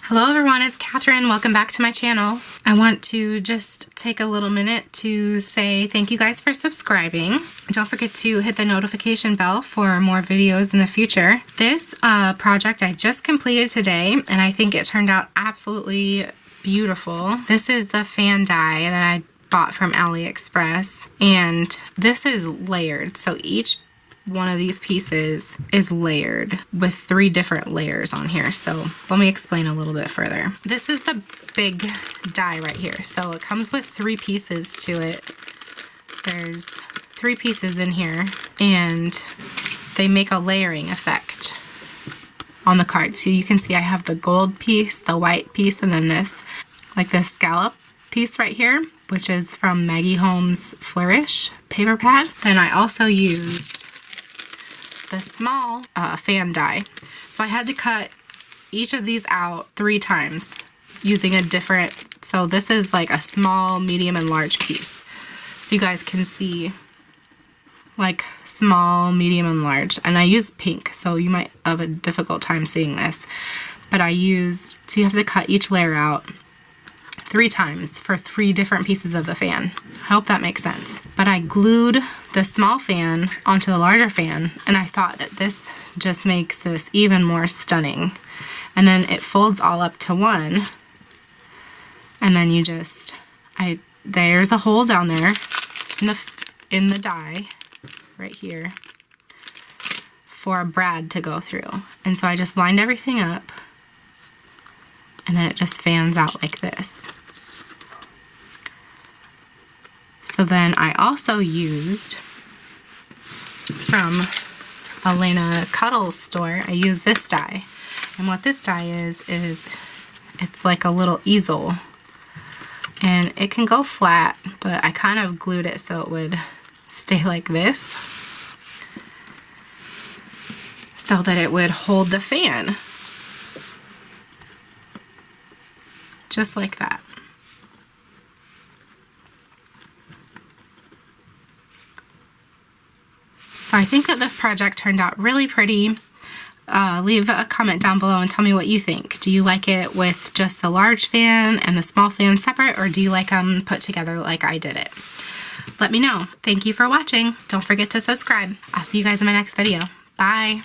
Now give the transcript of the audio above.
Hello everyone, it's Kathryn. Welcome back to my channel. I want to just take a little minute to say thank you guys for subscribing. Don't forget to hit the notification bell for more videos in the future. This project I just completed today and I think it turned out absolutely beautiful. This is the fan die that I bought from AliExpress and this is layered, so each one of these pieces is layered with 3 different layers on here. So let me explain a little bit further. This is the big die right here. So it comes with 3 pieces to it. There's 3 pieces in here and they make a layering effect on the card. So you can see I have the gold piece, the white piece, and then this scallop piece right here, which is from Maggie Holmes Flourish paper pad. Then I also used the small fan die. So I had to cut each of these out 3 times using a different, so this is like a small, medium, and large piece. So you guys can see like small, medium, and large. And I used pink, so you might have a difficult time seeing this. But so you have to cut each layer out 3 times for 3 different pieces of the fan. I hope that makes sense. But I glued the small fan onto the larger fan and I thought that this just makes this even more stunning. And then it folds all up to one and then you just, there's a hole down there in the die right here for a brad to go through. And so I just lined everything up and then it just fans out like this. So then I also used from Elena Cuddle's store, I used this die. And what this die is it's like a little easel. And it can go flat, but I kind of glued it so it would stay like this, so that it would hold the fan. Just like that. So I think that this project turned out really pretty. Leave a comment down below and tell me what you think. Do you like it with just the large fan and the small fan separate, or do you like them put together like I did it? Let me know. Thank you for watching. Don't forget to subscribe. I'll see you guys in my next video. Bye.